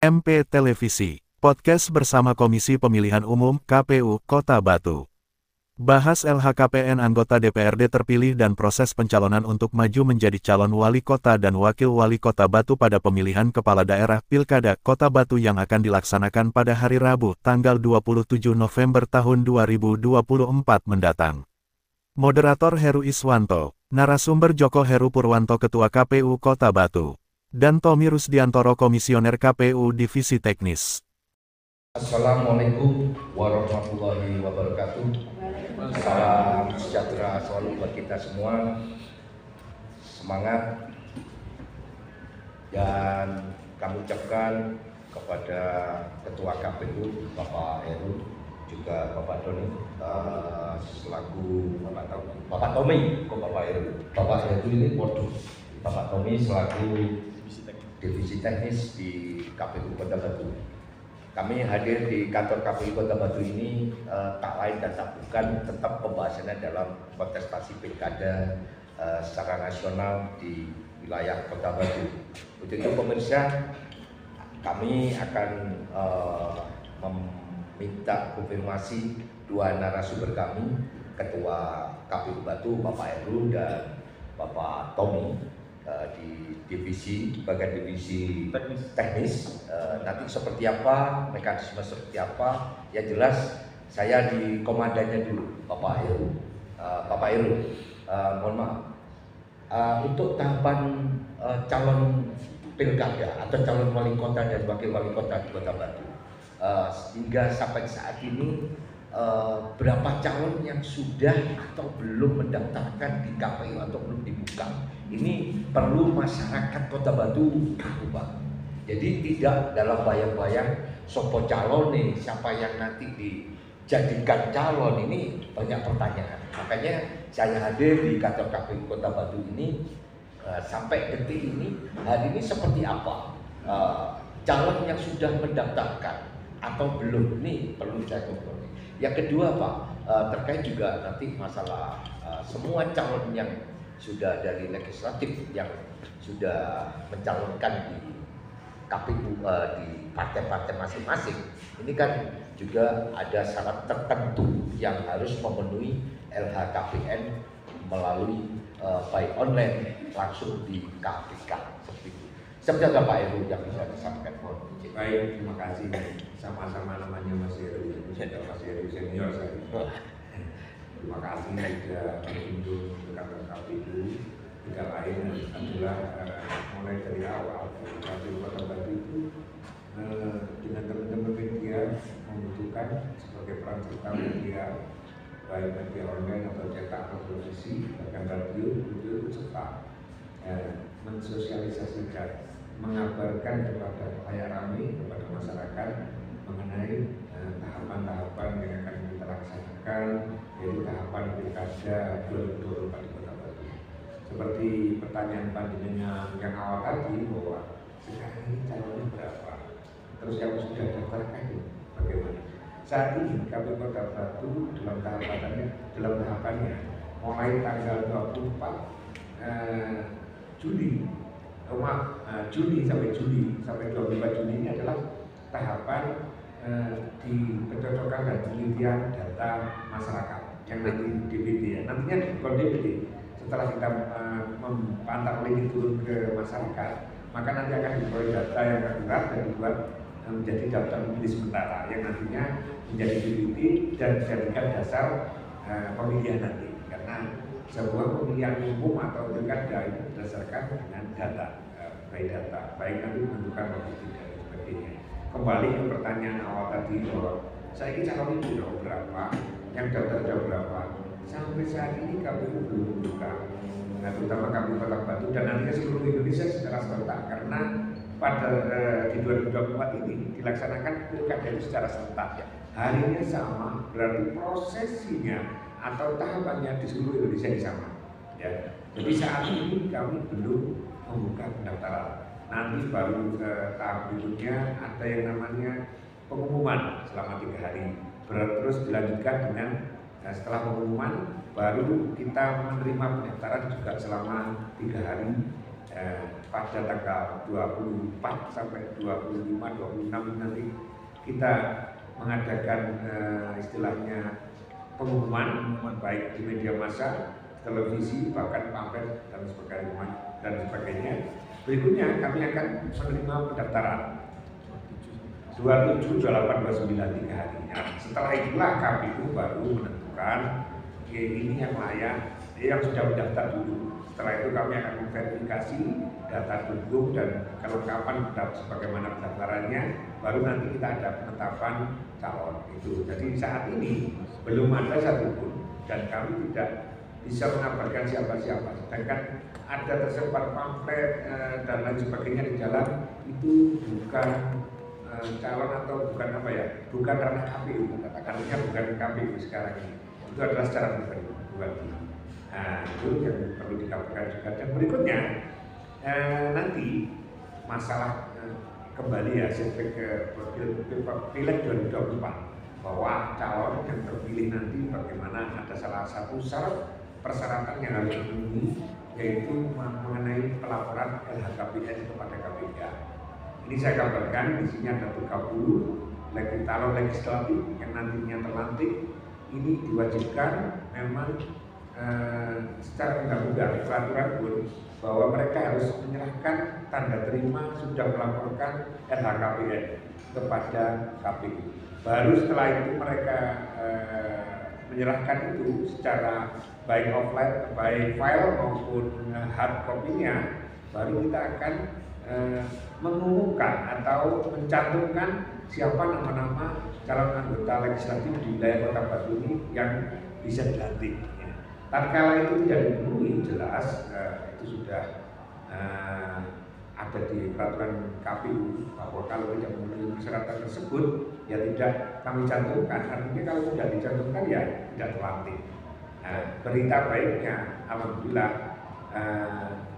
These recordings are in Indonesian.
MP Televisi, podcast bersama Komisi Pemilihan Umum KPU Kota Batu. Bahas LHKPN anggota DPRD terpilih dan proses pencalonan untuk maju menjadi calon wali kota dan wakil wali kota Batu pada pemilihan kepala daerah Pilkada Kota Batu yang akan dilaksanakan pada hari Rabu, tanggal 27 November tahun 2024 mendatang. Moderator Heru Iswanto, narasumber Joko Heru Purwanto Ketua KPU Kota Batu, dan Tommy Rusdiantoro Komisioner KPU Divisi Teknis. Assalamualaikum warahmatullahi wabarakatuh. Salam sejahtera selalu buat kita semua. Semangat. Dan kami ucapkan kepada Ketua KPU Bapak Heru, juga Bapak Doni, selaku Bapak Tommy, kok Bapak Heru? Bapak Heru ini waduh, Bapak Tommy selaku Divisi Teknis di KPU Kota Batu. Kami hadir di kantor KPU Kota Batu ini tak lain dan tak bukan tetap pembahasannya dalam kontestasi pilkada secara nasional di wilayah Kota Batu. Untuk itu pemirsa, kami akan meminta konfirmasi dua narasumber kami, Ketua KPU Batu Bapak Heru dan Bapak Tommy, di bagian divisi teknis. Nanti seperti apa, mekanisme seperti apa, ya jelas saya di komandannya dulu, Bapak Heru. Bapak Heru, mohon maaf, untuk tahapan calon pilkada atau calon wali kota dan wakil wali kota di Kota Batu, hingga sampai saat ini berapa calon yang sudah atau belum mendaftarkan di KPU atau belum dibuka? Ini perlu masyarakat Kota Batu tahu, Pak. Jadi tidak dalam bayang-bayang sopo calon nih, siapa yang nanti dijadikan calon, ini banyak pertanyaan. Makanya saya hadir di kantor KPU Kota Batu ini sampai detik ini, hari ini seperti apa calon yang sudah mendaftarkan atau belum, ini perlu saya kontrol. Yang kedua, Pak, terkait juga nanti masalah semua calon yang sudah dari legislatif yang sudah mencalonkan di KPU di partai-partai masing-masing. Ini kan juga ada syarat tertentu yang harus memenuhi LHKPN melalui by online langsung di KPK seperti itu. Seperti apa Pak Heru yang bisa disampaikan? Baik, terima kasih. Sama-sama namanya Mas Heru, Mas Heru senior saya. Terima kasih sudah berkunjung ke kantor KPU. Tidak lain adalah mulai dari awal KPU Kota Batu itu dengan teman-teman media membutuhkan sebagai peran serta media, baik media online atau cetak atau televisi, bahkan radio, itu serta mensosialisasikan, mengabarkan kepada khalayak ramai, kepada masyarakat mengenai tahapan-tahapan yang akan kita laksanakan, yaitu tahapan pilkada 2024 di Kota Batu. Seperti pertanyaan panjenengan yang awal tadi, bahwa sekarang ini calonnya berapa, terus yang sudah daftarkan bagaimana? Saat ini KPU Kota Batu dalam tahapannya mulai tanggal 24 Juni sampai 25 Juni ini adalah tahapan di pencocokkan dan penelitian data masyarakat yang nanti DPD ya. Nantinya bukan DPD, setelah kita memantau ini turun ke masyarakat, maka nanti akan diperoleh data yang akurat dan dibuat menjadi daftar pemilih sementara yang nantinya menjadi DPD dan dijadikan dasar pemilihan nanti. Karena sebuah pemilihan umum atau pilkada itu berdasarkan dengan data, baik nanti menentukan waktu dan sebagainya. Kembali ke pertanyaan awal tadi, bahwa saya ini calon itu berapa, yang daftar berapa, sampai saat ini KPU belum membuka, terutama KPU Kota Batu dan nantinya seluruh Indonesia secara serentak, karena pada di 2024 ini dilaksanakan pilkada itu secara serentak. Harinya sama, berarti prosesinya atau tahapannya di seluruh Indonesia sama. Ya. Jadi saat ini kami belum membuka pendaftaran. Nanti baru tahap berikutnya ada yang namanya pengumuman selama 3 hari. Terus dilanjutkan dengan setelah pengumuman baru kita menerima pendaftaran juga selama 3 hari pada tanggal 24 sampai 25-26 nanti kita mengadakan istilahnya pengumuman baik di media massa, televisi, bahkan pamflet dan sebagainya. Berikutnya kami akan menerima pendaftaran 27, 28, 29 3 hari. Setelah itulah KPU baru menentukan ini yang layak, yang sudah mendaftar dulu. Setelah itu kami akan memverifikasi data penduduk dan kelengkapan sebagaimana pendaftarannya, baru nanti kita ada penetapan calon itu. Jadi saat ini belum ada satupun dan kami tidak bisa mengabarkan siapa-siapa. Sedangkan ada tersebar pamflet dan lain sebagainya di jalan, itu bukan calon atau bukan bukan ranah KPU, katakannya bukan KPU sekarang ini. Itu adalah secara pribadi. Nah, itu yang perlu dikabarkan juga. Dan berikutnya nanti masalah kembali hasil Pileg 2024 bahwa calon yang terpilih nanti bagaimana, ada salah satu syarat persyaratan yang harus dipenuhi, yaitu mengenai pelaporan LHKPN kepada KPK. Ini saya kabarkan di sini ada 30 calon legislatif yang nantinya terlantik. Ini diwajibkan memang secara undang-undang peraturan pun bahwa mereka harus menyerahkan tanda terima sudah melaporkan LHKPN kepada KPU. Baru setelah itu mereka menyerahkan itu secara baik offline, baik file maupun hard copy-nya, baru kita akan mengumumkan atau mencantumkan siapa nama-nama calon anggota legislatif di wilayah Kota Batu ini yang bisa dilantik. Tatkala itu tidak dipenuhi, jelas itu sudah ada di peraturan KPU bahwa kalau tidak memenuhi persyaratan tersebut ya tidak kami cantumkan. Artinya kalau tidak dicantumkan ya tidak terlantik. Berita baiknya, alhamdulillah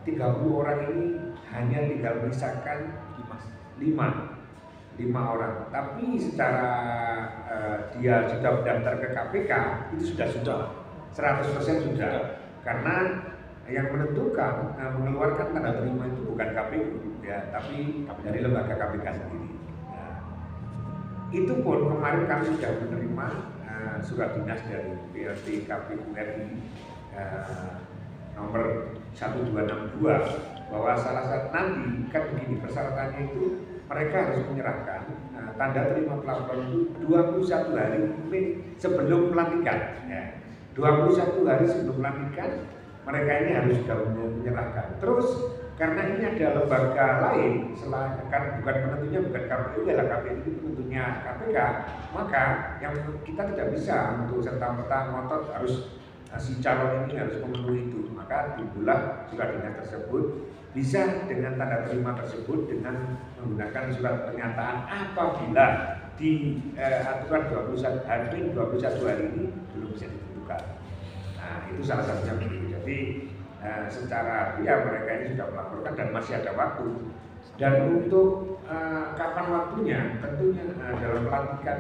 30 orang ini hanya tinggal menyisakan 5 orang. Tapi secara dia sudah mendaftar ke KPK itu sudah 100% sudah, karena yang menentukan mengeluarkan tanda terima itu bukan KPU ya, tapi dari lembaga KPK sendiri. Itu pun kemarin kami sudah menerima surat dinas dari PLT KPU RI nomor 1262 bahwa salah satu nanti kan begini persyaratannya itu mereka harus menyerahkan tanda terima pelaporan itu 21 hari sebelum pelantikan ya. 21 hari sebelum pelantikan mereka ini harus sudah menyerahkan. Terus karena ini ada lembaga lain, kan bukan penentunya bukan KPU, ya KPU itu penentunya KPK, maka yang kita tidak bisa untuk serta-merta ngotot harus si calon ini harus memenuhi itu. Maka timbullah surat dinas tersebut bisa dengan tanda terima tersebut dengan menggunakan surat pernyataan apabila di aturan 21 hari ini belum bisa ditentukan. Nah, itu salah satunya begitu. Jadi secara ya mereka ini sudah melaporkan dan masih ada waktu. Dan untuk kapan waktunya, tentunya dalam pelantikan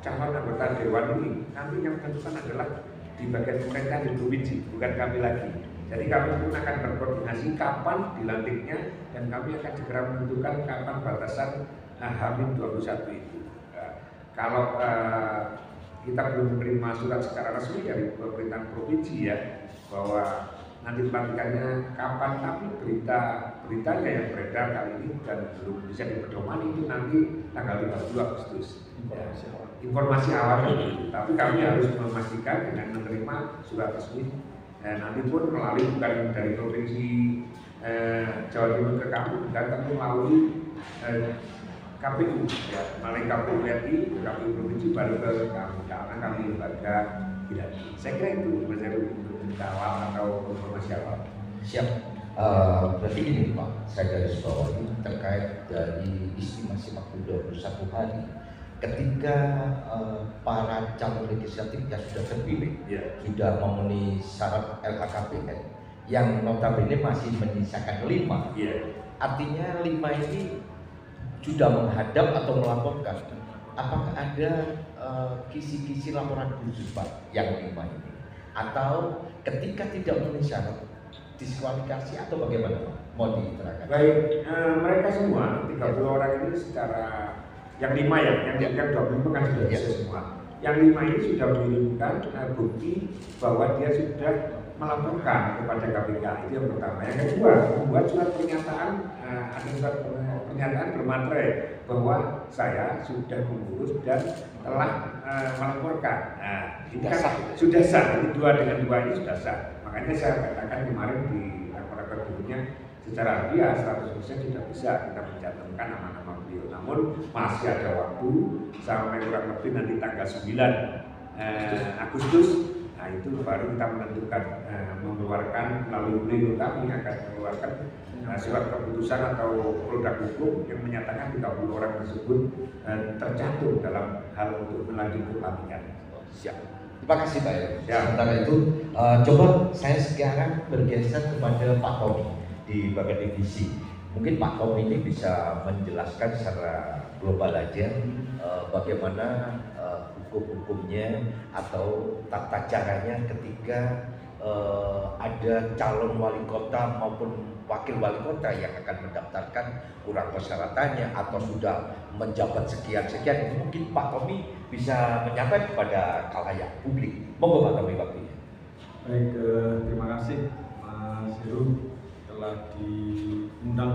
calon anggota dewan ini nanti yang menentukan adalah di bagian pemerintah di provinsi, bukan kami lagi. Jadi kami pun akan berkoordinasi kapan dilantiknya dan kami akan segera menentukan kapan batasan H-21 itu. Kalau kita belum menerima surat secara resmi dari pemerintahan provinsi ya bahwa nanti pelantikannya kapan, tapi beritanya yang beredar kali ini dan belum bisa dipedomani itu nanti tanggal 32 Agustus. Informasi awal itu, tapi kami harus memastikan dengan menerima surat resmi. Nanti pun melalui bukan dari provinsi Jawa Timur ke kami, dan kami melalui KPU, ya, melalui KPU RI, KPU provinsi baru ke kami, karena kami lembaga tidak. Saya kira itu untuk berita awal atau informasi awal. Siap. Berarti ini Pak, saya garis bawahi terkait dari estimasi waktu 21 hari ketika para calon legislatif yang sudah terpilih sudah memenuhi syarat LHKPN yang notabene masih menyisakan 5. Artinya 5 ini sudah menghadap atau melaporkan. Apakah ada kisi-kisi laporan khusus Pak yang 5 ini? Atau ketika tidak memenuhi syarat diskualifikasi atau bagaimana? Mau diterangkan? Baik, mereka semua 30 orang ini secara yang 5 ya, yang 25 kan sudah bisa semua. Yang 5 ini sudah mengirimkan bukti bahwa dia sudah melaporkan kepada KPK. Itu yang pertama. Yang kedua, membuat surat pernyataan, ada surat pernyataan bermaterai bahwa saya sudah mengurus dan telah melaporkan. Nah, ini kan sudah sah. Ini 2 dengan 2 ini sudah sah. Makanya saya katakan kemarin di laporan dulunya secara dia 100% tidak bisa kita mencantumkan nama-nama beliau. Namun masih ada waktu sampai kurang lebih nanti tanggal 9 Agustus. Nah itu baru kita menentukan mengeluarkan melalui pleno kami akan mengeluarkan surat keputusan atau produk hukum yang menyatakan 30 orang tersebut tercantum dalam hal untuk melanjutkan pelantikan. Siap. Terima kasih Pak Heru. Ya. Sementara itu, coba saya sekarang bergeser kepada Pak Tommy di bagian divisi. Mungkin Pak Tommy ini bisa menjelaskan secara global aja bagaimana hukum-hukumnya atau tata caranya ketika ada calon wali kota maupun wakil wali kota yang akan mendaftarkan kurang persyaratannya atau sudah menjabat sekian-sekian. Itu mungkin Pak Tommy bisa menyampaikan kepada khalayak publik. Monggo Pak Tommy waktunya. Baik, terima kasih Mas Heru telah diundang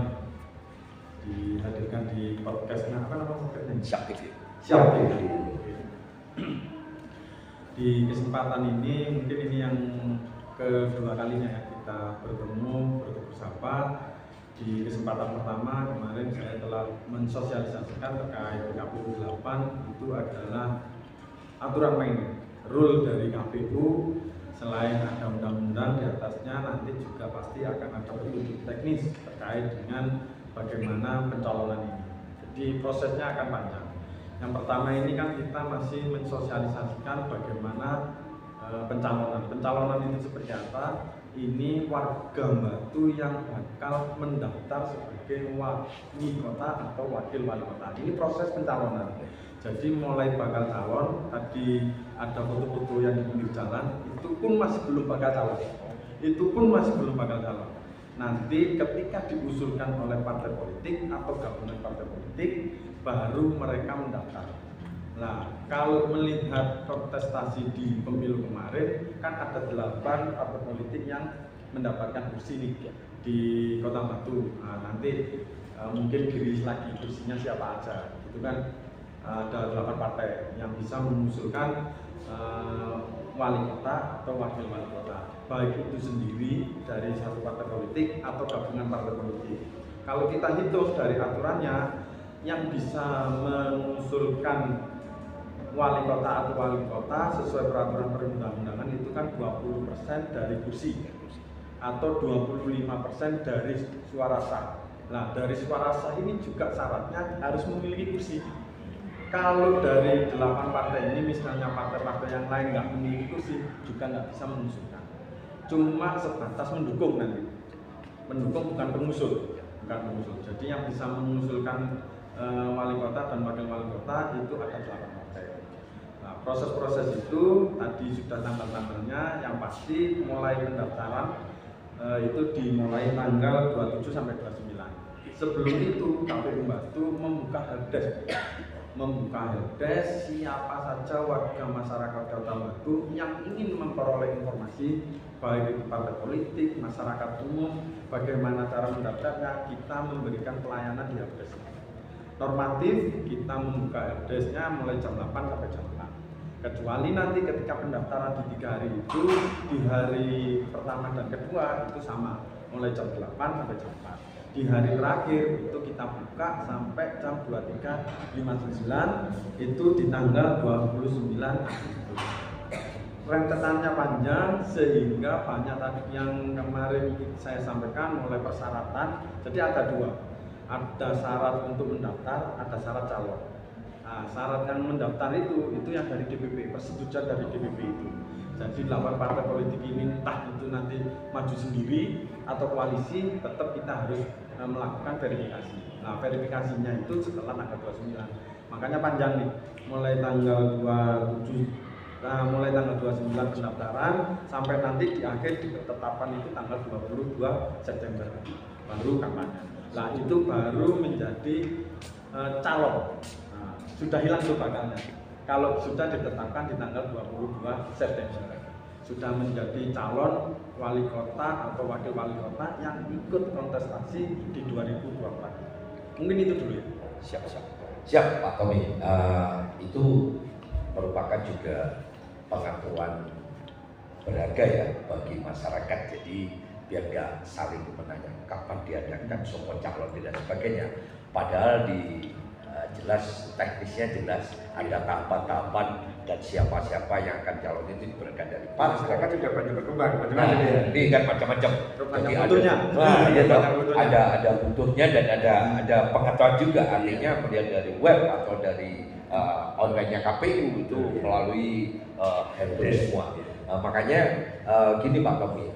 dihadirkan di podcastnya apa nama podcastnya? Siap TV. Siap TV. Di kesempatan ini mungkin ini yang kedua kalinya ya kita bertemu bersama. Di kesempatan pertama kemarin saya telah mensosialisasikan terkait KPU 8 itu adalah aturan main, rule dari KPU. Selain ada undang-undang di atasnya, nanti juga pasti akan ada petunjuk teknis terkait dengan bagaimana pencalonan ini. Jadi prosesnya akan panjang. Yang pertama ini kan kita masih mensosialisasikan bagaimana pencalonan. Pencalonan itu seperti apa? Ini warga Batu yang bakal mendaftar sebagai wali kota atau wakil wali kota. Ini proses pencalonan. Jadi mulai bakal calon, tadi ada foto-foto yang di pinggir jalan, itu pun masih belum bakal calon. Itu pun masih belum bakal calon. Nanti ketika diusulkan oleh partai politik atau gabungan partai politik, baru mereka mendaftar. Nah, kalau melihat kontestasi di pemilu kemarin, kan ada 8 partai politik yang mendapatkan kursi nih di Kota Batu. Nah, nanti mungkin giris lagi kursinya siapa aja, gitu kan. Ada 8 partai yang bisa mengusulkan wali kota atau wakil wali kota, baik itu sendiri dari satu partai politik atau gabungan partai politik. Kalau kita hitung dari aturannya, yang bisa mengusulkan wali kota atau wali kota sesuai peraturan perundang-undangan itu kan 20% dari kursi atau 25% dari suara sah. Nah, dari suara sah ini juga syaratnya harus memiliki kursi. Kalau dari 8 partai ini misalnya partai-partai yang lain nggak memiliki kursi, juga nggak bisa mengusulkan. Cuma sebatas mendukung nanti. Mendukung bukan pengusul. Jadi yang bisa mengusulkan wali kota dan wakil wali kota itu ada 8 partai. Nah, proses-proses itu tadi sudah tanggal-tanggalnya, yang pasti mulai pendaftaran itu dimulai tanggal 27 sampai 29. Sebelum itu KPU Batu membuka helpdesk. Siapa saja warga masyarakat Kota Batu yang ingin memperoleh informasi, baik itu partai politik, masyarakat umum, bagaimana cara mendaftarnya, kita memberikan pelayanan di helpdesk. Normatif kita membuka helpdesknya mulai jam 8 sampai jam 4. Kecuali nanti ketika pendaftaran di 3 hari itu, di hari pertama dan kedua itu sama, mulai jam 8 sampai jam 4. Di hari terakhir itu kita buka sampai jam 23.59 itu di tanggal 29 Agustus. Rentetannya panjang sehingga banyak tadi yang kemarin saya sampaikan mulai persyaratan. Jadi ada 2, ada syarat untuk mendaftar, ada syarat calon. Nah, syarat yang mendaftar itu yang dari DPP, persetujuan dari DPP itu. Jadi 8 partai politik ini entah itu nanti maju sendiri atau koalisi, tetap kita harus melakukan verifikasi. Nah, verifikasinya itu setelah tanggal 29. Makanya panjang nih, mulai tanggal 27 Nah, mulai tanggal 29 pendaftaran sampai nanti di akhir ditetapkan itu tanggal 22 September baru kampanye. Nah, itu baru menjadi calon. Nah, sudah hilang tuh bakalnya. Kalau sudah ditetapkan di tanggal 22 September, sudah menjadi calon wali kota atau wakil wali kota yang ikut kontestasi di 2024. Mungkin itu dulu ya. Siap Pak Tommy. Itu merupakan juga pengetahuan berharga ya bagi masyarakat. Jadi biar nggak saling menanya kapan diadakan sopo calon dan sebagainya. Padahal di jelas teknisnya jelas ada tahapan-tahapan dan siapa-siapa yang akan calon itu diberikan dari masyarakat juga banyak berkembang. Nah, ini kan macam-macam. Jadi ada butuhnya dan ada pengetahuan juga. Artinya melihat dari web atau dari online-nya KPU itu melalui handphone semua. Makanya gini Pak Tommy,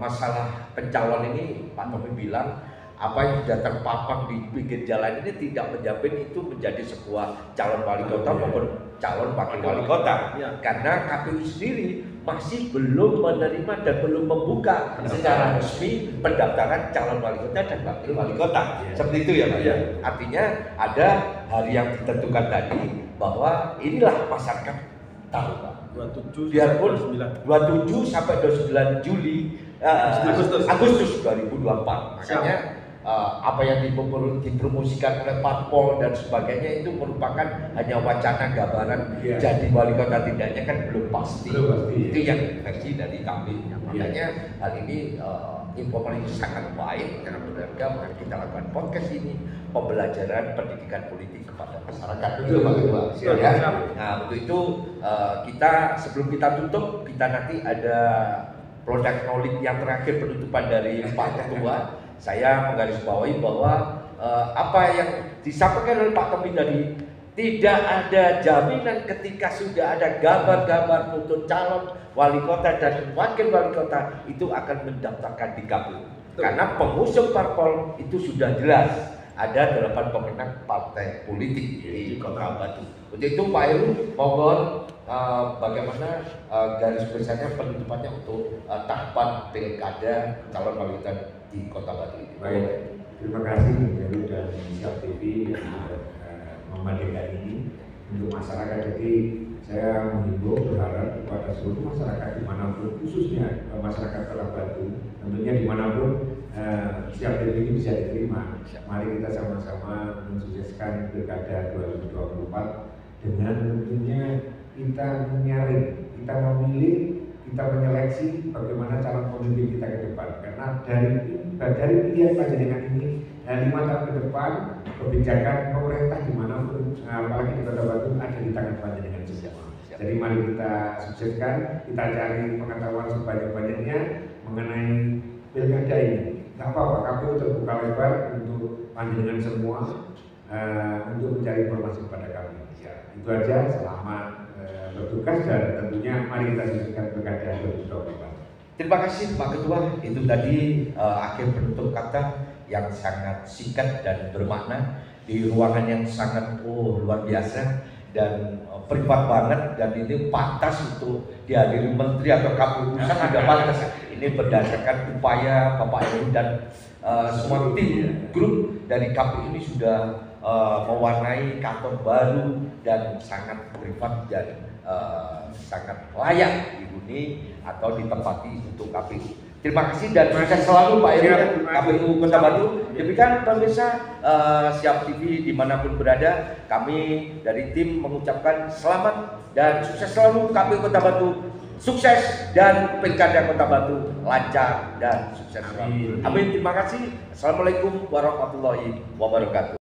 masalah pencalon ini Pak Tommy bilang apa yang sudah terpapang di pinggir jalan ini tidak menjamin itu menjadi sebuah calon wali kota maupun calon wakil wali kota. Karena KPU sendiri masih belum menerima dan belum membuka secara resmi pendaftaran calon wali kota dan wakil wali kota. Seperti itu ya Pak. Artinya ada hari yang ditentukan tadi bahwa inilah masyarakat tahu Pak. 27 biarpun 27 sampai 29 Juli Agustus 2024. Makanya apa yang dipromosikan oleh parpol dan sebagainya itu merupakan hanya wacana gambaran jadi wali kota tidaknya kan belum pasti. Itu yang versi dari kami. Makanya hal ini informasi sangat baik karena berharga. Maka kita lakukan podcast ini pembelajaran pendidikan politik kepada masyarakat. Itu Pak Ketua. Ya. Nah untuk itu kita sebelum kita tutup kita nanti ada product knowledge yang terakhir penutupan dari Pak Ketua. Saya menggarisbawahi bahwa apa yang disampaikan oleh Pak Tommy tadi tidak ada jaminan ketika sudah ada gambar-gambar foto calon wali kota dan wakil wali kota itu akan mendaftarkan di KPU. Karena pengusung parpol itu sudah jelas ada 8 pemenang partai politik di Kota Batu. Untuk itu Pak Heru mohon bagaimana garis besarnya penutupannya untuk tahapan pilkada calon wali kota di Kota Batu ini. Baik, terima kasih Heru dan Siap TV yang sudah membagikan ini untuk masyarakat. Jadi saya menghimbau berharap kepada seluruh masyarakat dimanapun, khususnya masyarakat Kota Batu, tentunya dimanapun Siap TV ini bisa diterima. Mari kita sama-sama mensukseskan pilkada 2024 dengan tentunya kita menyaring, kita memilih, kita menyeleksi bagaimana calon pemimpin kita ke depan. Karena dari pilihan panjenengan ini 5 tahun ke depan kebijakan pemerintah dimanapun, apalagi di Kota Batu ada di tangan panjenengan semua. Jadi mari kita sukseskan, kita cari pengetahuan sebanyak-banyaknya mengenai pilkada ini. Tidak apa-apa, KPU terbuka lebar untuk panjenengan semua untuk mencari informasi kepada kami. Ya, itu aja. Selamat bertugas dan tentunya mari kita sukseskan pilkada 2024. Terima kasih Pak Ketua. Itu tadi akhir penutup kata yang sangat singkat dan bermakna di ruangan yang sangat luar biasa dan privat banget, dan ini pantas untuk dihadiri menteri atau KPU pusat sudah pantas. Ini berdasarkan upaya Bapak Heru dan semua tim grup dari KPU ini sudah mewarnai kantor baru dan sangat privat dan sangat layak dihuni atau ditempati untuk KPU. Terima kasih dan sukses selalu Pak Heru KPU Kota Batu. Demikian pemirsa Siap TV dimanapun berada, kami dari tim mengucapkan selamat dan sukses selalu KPU Kota Batu. Sukses dan pilkada Kota Batu lancar dan sukses selalu. Amin. Terima kasih. Assalamualaikum warahmatullahi wabarakatuh.